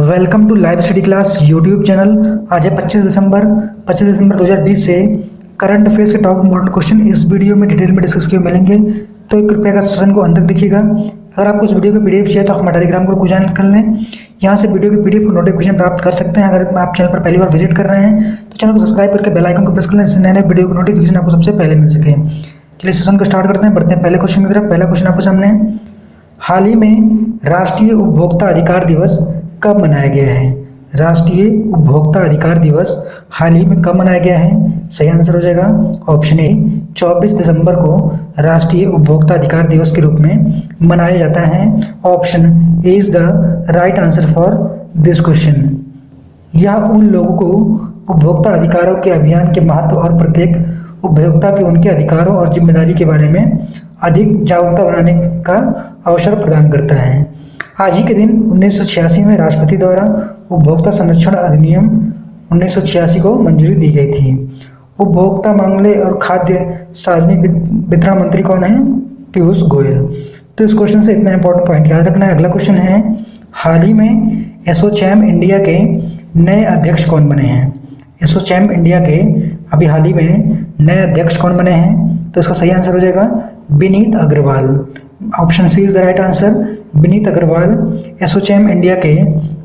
Welcome to live study class YouTube channel. आज है 25 दिसंबर 2020 से करंट अफेयर्स के टॉप इम्पोर्टेंट क्वेश्चन इस वीडियो में डिटेल में डिस्कस किए मिलेंगे, तो कृपया का सेशन को अंत तक देखिएगा। अगर आपको इस वीडियो का पीडीएफ चाहिए तो हमारे टेलीग्राम ग्रुप को ज्वाइन कर लें। यहाँ से वीडियो की पीडीएफ और नोटिफिकेशन प्राप्त कर सकते हैं। अगर आप चैनल पर पहली बार विजिट कर रहे हैं तो चैनल को सब्सक्राइब करके बेल आइकन को प्रेस कर लें, जिससे नए नए वीडियो की नोटिफिकेशन आपको सबसे पहले मिल सके। चलिए सेशन को स्टार्ट करते हैं, बढ़ते हैं पहले क्वेश्चन की तरफ। पहला क्वेश्चन आपके सामने है, हाल ही में राष्ट्रीय उपभोक्ता अधिकार दिवस कब मनाया गया है? राष्ट्रीय उपभोक्ता अधिकार दिवस हाल ही में कब मनाया गया है? सही आंसर हो जाएगा ऑप्शन ए 24 दिसंबर को राष्ट्रीय उपभोक्ता अधिकार दिवस के रूप में मनाया जाता है। Option A is the right answer for this question. यह उन लोगों को उपभोक्ता अधिकारों के अभियान के महत्व और प्रत्येक उपभोक्ता के उनके अधिकारों और जिम्मेदारी के बारे में अधिक जागरूकता बनाने का अवसर प्रदान करता है। आज ही के दिन 1986 में राष्ट्रपति द्वारा उपभोक्ता संरक्षण अधिनियम 1986 को मंजूरी दी गई थी। उपभोक्ता मामले और खाद्य सार्वजनिक वितरण मंत्री कौन है? पीयूष गोयल। तो इस क्वेश्चन से इतना इंपॉर्टेंट पॉइंट याद रखना है। अगला क्वेश्चन है, हाल ही में एसोचैम इंडिया के नए अध्यक्ष कौन बने हैं? एसोचैम इंडिया के अभी हाल ही में नए अध्यक्ष कौन बने हैं? तो इसका सही आंसर हो जाएगा Vineet Agarwal. Option C is the right answer. Vineet Agarwal ASSOCHAM India के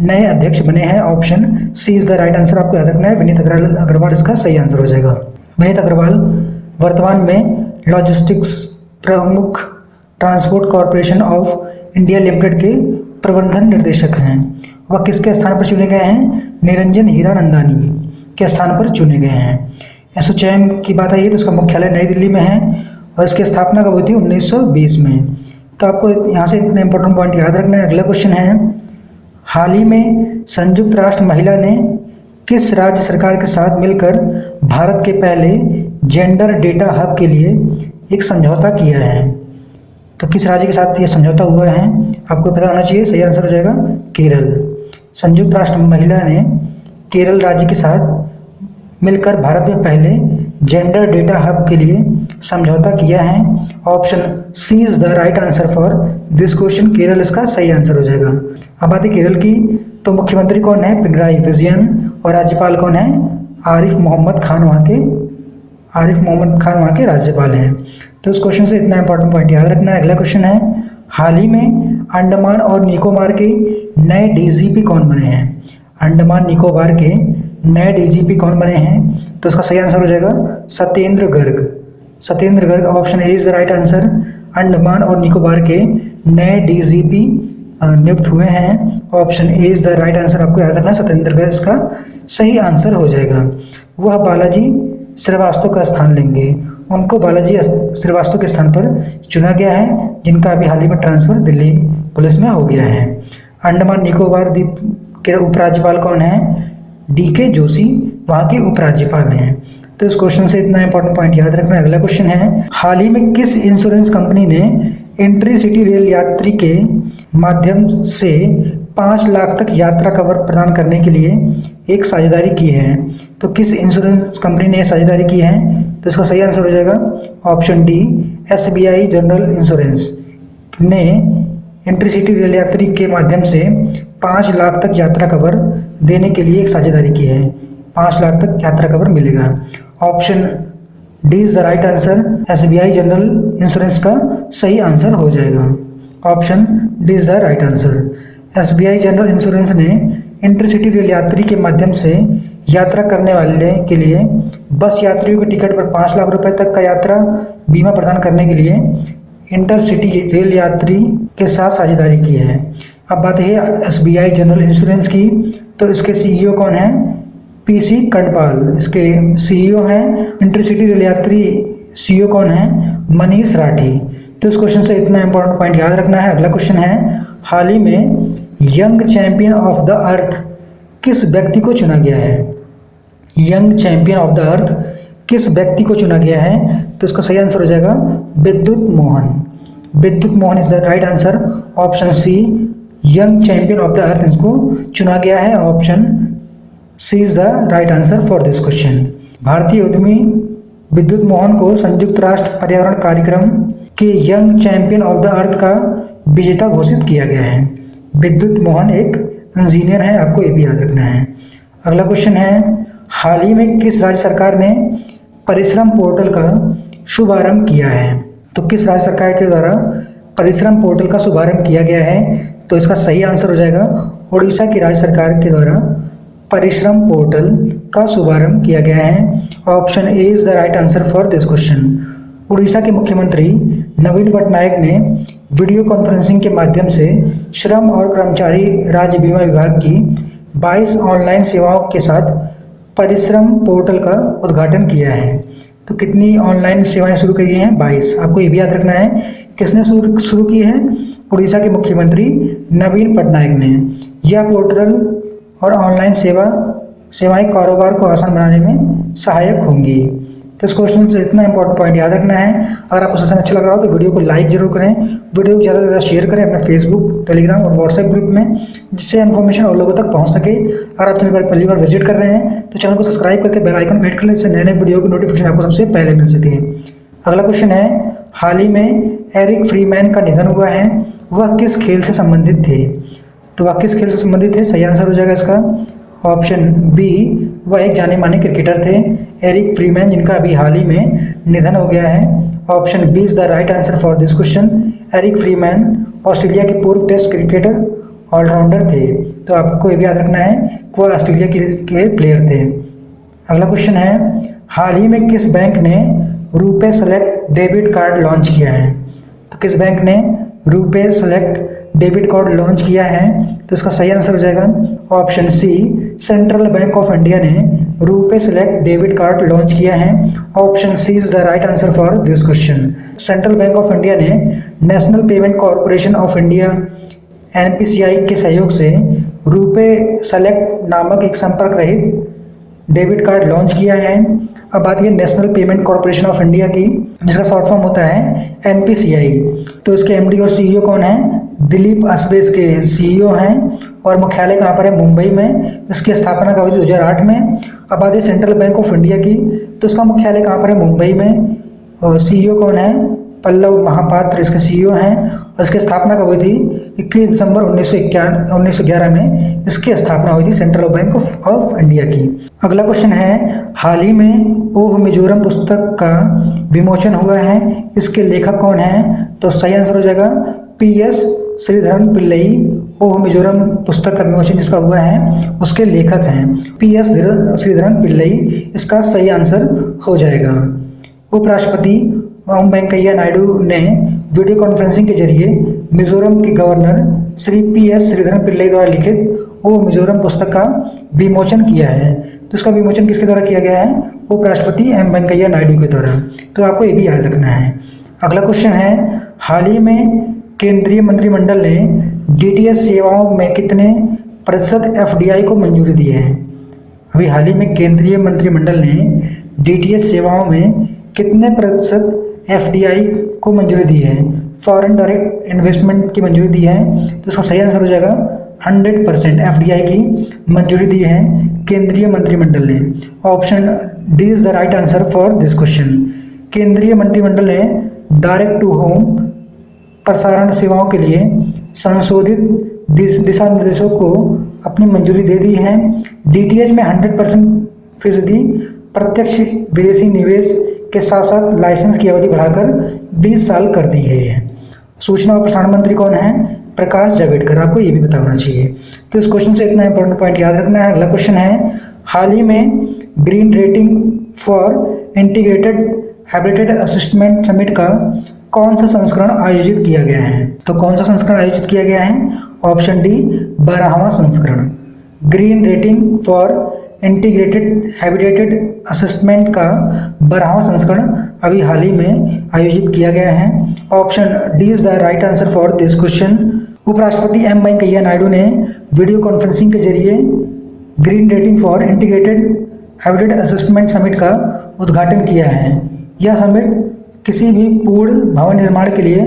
नए अध्यक्ष बने हैं। Option C is the right answer. आपको याद रखना है विनीत अग्रवाल इसका सही आंसर हो जाएगा। विनीत अग्रवाल वर्तमान में लॉजिस्टिक्स प्रमुख transport corporation of India limited के प्रबंधन निर्देशक हैं। वह किसके स्थान पर चुने गए हैं? निरंजन हीरानंदानी के स्थान पर चुने गए हैं। एसोचैम की बात आई है तो उसका मुख्यालय नई दिल्ली में है और इसकी स्थापना कब हुई थी? 1920 में। तो आपको यहाँ से इतने इंपॉर्टेंट पॉइंट याद रखना है। अगला क्वेश्चन है, हाल ही में संयुक्त राष्ट्र महिला ने किस राज्य सरकार के साथ मिलकर भारत के पहले जेंडर डेटा हब के लिए एक समझौता किया है? तो किस राज्य के साथ ये समझौता हुआ है आपको पता होना चाहिए। सही आंसर हो जाएगा केरल। संयुक्त राष्ट्र महिला ने केरल राज्य के साथ मिलकर भारत में पहले जेंडर डेटा हब के लिए समझौता किया है। Option C is the right answer for this question. Kerala इसका सही आंसर हो जाएगा। अब बात है केरल की, तो मुख्यमंत्री कौन है? पिनराई विजयन। और राज्यपाल कौन है? आरिफ मोहम्मद खान वहाँ के राज्यपाल हैं। तो इस क्वेश्चन से इतना इंपॉर्टेंट पॉइंट याद रखना है। अगला क्वेश्चन है, हाल ही में अंडमान और निकोबार के नए डीजीपी कौन बने हैं? अंडमान निकोबार के नए डीजीपी कौन बने हैं? तो इसका सही आंसर हो जाएगा Satyendra Garg. Satyendra Garg option A is the right answer. Andaman और निकोबार के नए डीजीपी नियुक्त हुए हैं। Option A is the right answer. आपको याद रखना है सत्येंद्र गर्ग इसका सही आंसर हो जाएगा। वह बालाजी श्रीवास्तव का स्थान लेंगे। उनको बालाजी श्रीवास्तव के स्थान पर चुना गया है, जिनका अभी हाल ही में ट्रांसफर दिल्ली पुलिस में हो गया है। अंडमान निकोबार द्वीप के उपराज्यपाल कौन है? डीके जोशी वहाँ के उपराज्यपाल हैं। तो इस क्वेश्चन से इतना इंपॉर्टेंट पॉइंट याद रखना है। अगला क्वेश्चन है, हाल ही में किस इंश्योरेंस कंपनी ने इंटरसिटी रेल यात्री के माध्यम से 5 लाख तक यात्रा कवर प्रदान करने के लिए एक साझेदारी की है? तो किस इंश्योरेंस कंपनी ने साझेदारी की है? तो इसका सही आंसर हो जाएगा option D SBI general insurance ने इंटरसिटी रेल यात्री के माध्यम से 5 लाख तक यात्रा कवर देने के लिए एक साझेदारी की है। 5 लाख तक यात्रा कवर मिलेगा। Option D is the right answer. SBI general insurance का सही आंसर हो जाएगा। Option D is the right answer. SBI general insurance ने इंटरसिटी रेल यात्री के माध्यम से यात्रा करने वाले के लिए बस यात्रियों के टिकट पर 5 लाख रुपए तक का यात्रा बीमा प्रदान करने के लिए इंटरसिटी रेल यात्री के साथ साझेदारी की है। अब बात है एसबीआई जनरल इंश्योरेंस की, तो इसके सीईओ कौन है? पीसी कटपाल इसके सीईओ हैं। इंटरसिटी रेल यात्री सीईओ कौन है? मनीष राठी। तो इस क्वेश्चन से इतना इंपॉर्टेंट पॉइंट याद रखना है। अगला क्वेश्चन है, हाल ही में यंग चैंपियन ऑफ द अर्थ किस व्यक्ति को चुना गया है? यंग चैंपियन ऑफ द अर्थ किस व्यक्ति को चुना गया है? तो इसका सही आंसर हो जाएगा Vidyut Mohan. Vidyut Mohan is the right answer. Option C young champion of the earth इसको चुना गया है। Option C is the right answer for this question. भारतीय उद्यमी विद्युत मोहन को संयुक्त राष्ट्र पर्यावरण कार्यक्रम के यंग चैंपियन ऑफ द अर्थ का विजेता घोषित किया गया है। विद्युत मोहन एक इंजीनियर हैं, आपको ये भी याद रखना है। अगला क्वेश्चन है, हाल ही में किस राज्य सरकार ने परिश्रम पोर्टल का शुभारंभ किया है? तो किस राज्य सरकार के द्वारा परिश्रम पोर्टल का शुभारंभ किया गया है? तो इसका सही आंसर हो जाएगा उड़ीसा की राज्य सरकार के द्वारा परिश्रम पोर्टल का शुभारंभ किया गया है। Option A is the right answer for this question. Orissa के मुख्यमंत्री नवीन पटनायक ने वीडियो कॉन्फ्रेंसिंग के माध्यम से श्रम और कर्मचारी राज्य बीमा विभाग की 22 ऑनलाइन सेवाओं के साथ परिश्रम पोर्टल का उद्घाटन किया है। तो कितनी ऑनलाइन सेवाएं शुरू की गई हैं? 22। आपको ये भी याद रखना है किसने शुरू की है? उड़ीसा के मुख्यमंत्री नवीन पटनायक ने। यह पोर्टल और ऑनलाइन सेवाएं कारोबार को आसान बनाने में सहायक होंगी। तो इस क्वेश्चन से इतना इंपॉर्टेंट पॉइंट याद रखना है। अगर आपको सेशन अच्छा लग रहा हो तो वीडियो को लाइक जरूर करें, वीडियो को ज़्यादा से ज़्यादा शेयर करें अपने फेसबुक, टेलीग्राम और व्हाट्सएप ग्रुप में, जिससे इन्फॉर्मेशन और लोगों तक पहुंच सके। अगर आप चैनल पर पहली बार विजिट कर रहे हैं तो चैनल को सब्सक्राइब करके बेल आइकन पर हिट कर लें, जिससे नए नए वीडियो की नोटिफिकेशन आपको सबसे पहले मिल सके। अगला क्वेश्चन है, हाल ही में एरिक फ्रीमैन का निधन हुआ है, वह किस खेल से संबंधित थे? तो वह किस खेल से संबंधित थे? सही आंसर हो जाएगा इसका ऑप्शन बी, वह एक जाने माने क्रिकेटर थे एरिक फ्रीमैन, जिनका अभी हाल ही में निधन हो गया है। Option B is the right answer for this question. Eric Freeman Australia के पूर्व टेस्ट क्रिकेटर ऑलराउंडर थे। तो आपको ये भी याद रखना है कि वह ऑस्ट्रेलिया के प्लेयर थे। अगला क्वेश्चन है, हाल ही में किस बैंक ने RuPay select debit card launch किया है? तो किस बैंक ने RuPay select debit card launch किया है? तो इसका सही आंसर हो जाएगा option C, central bank of India ने RuPay select debit card launch किया है। Option C is the right answer for this question. Central bank of India ने national payment corporation of India NPCI के सहयोग से रुपे सेलेक्ट नामक एक संपर्क रहित डेबिट कार्ड लॉन्च किया है। अब बात की national payment corporation of India की, जिसका शॉर्ट फॉर्म होता है एनपीसीआई। तो इसके एमडी और सीईओ कौन है? दिलीप अस्बेस के सीईओ हैं और मुख्यालय कहाँ पर है? मुंबई में। इसकी स्थापना कब हुई? 2008 में। अब बात है सेंट्रल बैंक ऑफ इंडिया की, तो इसका मुख्यालय कहाँ पर है? मुंबई में। और सीईओ कौन है? पल्लव महापात्र इसके सीईओ हैं। और इसकी स्थापना कब हुई थी? 21 दिसंबर 1911 में इसकी स्थापना हुई थी सेंट्रल बैंक ऑफ इंडिया की। अगला क्वेश्चन है, हाल ही में ओह मिजोरम पुस्तक का विमोचन हुआ है, इसके लेखक कौन हैं? तो सही आंसर हो जाएगा पीएस श्रीधरन पिल्लई। ओह मिजोरम पुस्तक का विमोचन जिसका हुआ है उसके लेखक हैं पीएस श्रीधरन पिल्लई, इसका सही आंसर हो जाएगा। उपराष्ट्रपति एम वेंकैया नायडू ने वीडियो कॉन्फ्रेंसिंग के जरिए मिजोरम के गवर्नर श्री पीएस श्रीधरन पिल्लई द्वारा लिखित ओह मिजोरम पुस्तक का विमोचन किया है। तो इसका विमोचन किसके द्वारा किया गया है? उपराष्ट्रपति एम वेंकैया नायडू के द्वारा। तो आपको ये भी याद रखना है। अगला क्वेश्चन है, हाल ही में केंद्रीय मंत्रिमंडल ने डीटीएच सेवाओं में कितने प्रतिशत एफडीआई को मंजूरी दी है? अभी हाल ही में केंद्रीय मंत्रिमंडल ने डीटीएच सेवाओं में कितने प्रतिशत एफडीआई को मंजूरी दी है? फॉरेन डायरेक्ट इन्वेस्टमेंट की मंजूरी दी है। तो इसका सही आंसर हो जाएगा 100% एफडीआई की मंजूरी दी है केंद्रीय मंत्रिमंडल ने। Option D is the right answer for this question. केंद्रीय मंत्रिमंडल ने डायरेक्ट टू होम प्रसारण सेवाओं के लिए संशोधित दिशा निर्देशों को अपनी मंजूरी दे दी है। डीटीएच में 100% प्रत्यक्ष विदेशी निवेश के साथ साथ लाइसेंस की अवधि बढ़ाकर 20 साल कर दी है। सूचना और प्रसारण मंत्री कौन है? प्रकाश जावड़ेकर। आपको ये भी पता होना चाहिए। तो इस क्वेश्चन से इतना इंपॉर्टेंट पॉइंट याद रखना है। अगला क्वेश्चन है, हाल ही में green rating for integrated habitat assessment summit का कौन सा संस्करण आयोजित किया गया है? तो कौन सा संस्करण आयोजित किया गया है? ऑप्शन डी 12वां संस्करण। Green rating for integrated habitat assessment का 12वां संस्करण अभी हाल ही में आयोजित किया गया है। Option D is the right answer for this question. उपराष्ट्रपति एम वेंकैया नायडू ने वीडियो कॉन्फ्रेंसिंग के जरिए green rating for integrated habitat assessment summit का उद्घाटन किया है। यह समिट किसी भी पूर्ण भवन निर्माण के लिए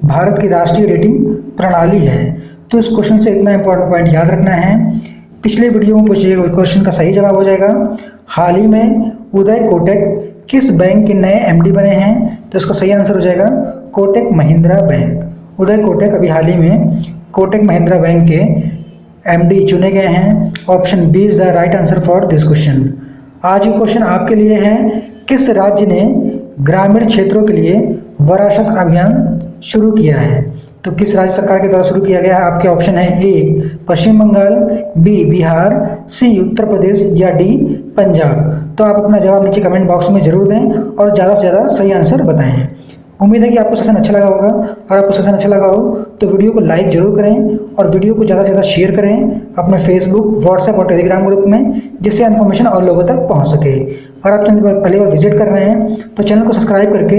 भारत की राष्ट्रीय रेटिंग प्रणाली है। तो इस क्वेश्चन से इतना इंपॉर्टेंट पॉइंट याद रखना है। पिछले वीडियो में पूछे गए क्वेश्चन का सही जवाब हो जाएगा, हाल ही में उदय कोटक किस बैंक के नए एमडी बने हैं? तो इसका सही आंसर हो जाएगा कोटक महिंद्रा बैंक। उदय कोटक अभी हाल ही में कोटक महिंद्रा बैंक के MD चुने गए हैं। Option B is the right answer for this question. आज ये क्वेश्चन आपके लिए है, किस राज्य ने ग्रामीण क्षेत्रों के लिए वरासत अभियान शुरू किया है? तो किस राज्य सरकार के द्वारा शुरू किया गया है? आपके ऑप्शन है ए पश्चिम बंगाल, बी बिहार, सी उत्तर प्रदेश या डी पंजाब। तो आप अपना जवाब नीचे कमेंट बॉक्स में जरूर दें और ज़्यादा से ज़्यादा सही आंसर बताएं। उम्मीद है कि आपको सेशन अच्छा लगा होगा। और आपको सेशन अच्छा लगा हो तो वीडियो को लाइक जरूर करें और वीडियो को ज़्यादा से ज़्यादा शेयर करें अपने फेसबुक, व्हाट्सएप और टेलीग्राम ग्रुप में, जिससे इन्फॉर्मेशन और लोगों तक पहुंच सके। और आप चैनल पर पहली बार विजिट कर रहे हैं तो चैनल को सब्सक्राइब करके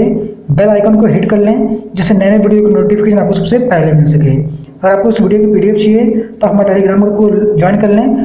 बेल आइकन को हिट कर लें, जिससे नए नए वीडियो की नोटिफिकेशन आपको सबसे पहले मिल सके। अगर आपको इस वीडियो की PDF चाहिए तो आप हमारे टेलीग्राम ग्रुप को ज्वाइन कर लें।